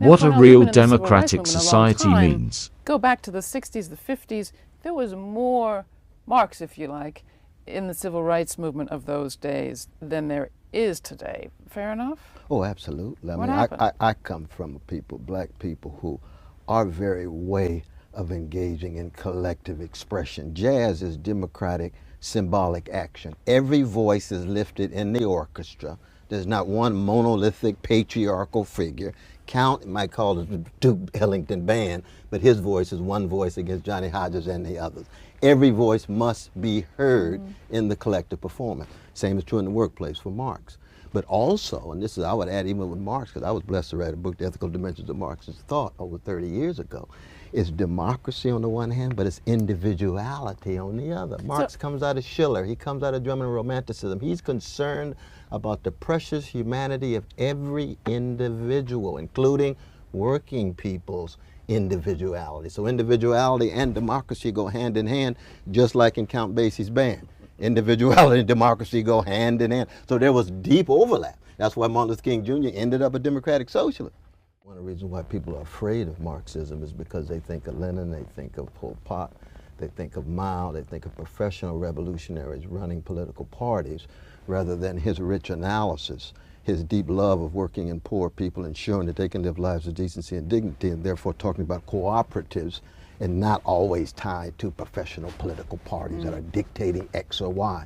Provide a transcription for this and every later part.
what a Cornel, real you've been in the civil rights democratic movement a long society time. means. Go back to the 60s, the 50s, there was more Marx, if you like, in the civil rights movement of those days than there is today. Fair enough? Oh, absolutely. What happened? I come from a people, black people, who our very way of engaging in collective expression. Jazz is democratic, symbolic action. Every voice is lifted in the orchestra. There's not one monolithic patriarchal figure. Count might call it the Duke Ellington Band, but his voice is one voice against Johnny Hodges and the others. Every voice must be heard in the collective performance. Same is true in the workplace for Marx. But also, and this is, I would add even with Marx, because I was blessed to write a book, The Ethical Dimensions of Marxist Thought, over 30 years ago, is democracy on the one hand, but it's individuality on the other. Marx comes out of Schiller, he comes out of German Romanticism. He's concerned about the precious humanity of every individual, including working people's individuality. So individuality and democracy go hand in hand, just like in Count Basie's band. Individuality and democracy go hand in hand. So there was deep overlap. That's why Martin Luther King Jr. ended up a democratic socialist. One of the reasons why people are afraid of Marxism is because they think of Lenin, they think of Pol Pot, they think of Mao, they think of professional revolutionaries running political parties, rather than his rich analysis, his deep love of working in poor people, ensuring that they can live lives of decency and dignity, and therefore talking about cooperatives and not always tied to professional political parties that are dictating X or Y.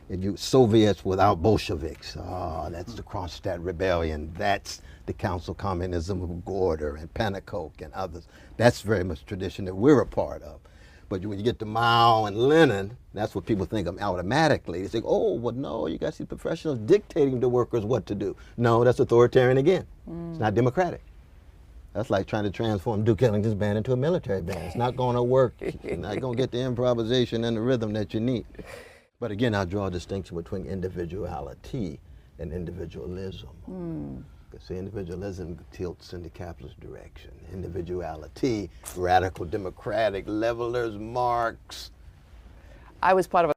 And you Soviets without Bolsheviks, that's the Kronstadt Rebellion, that's the Council Communism of Gorder and Pannekoek and others. That's very much tradition that we're a part of. But when you get to Mao and Lenin, that's what people think of automatically. They say, oh, well, no, you guys see professionals dictating to workers what to do. No, that's authoritarian again. It's not democratic. That's like trying to transform Duke Ellington's band into a military band. It's not going to work. You're not going to get the improvisation and the rhythm that you need. But again, I draw a distinction between individuality and individualism. Because individualism tilts in the capitalist direction. Individuality, radical democratic, levelers, Marx. I was part of a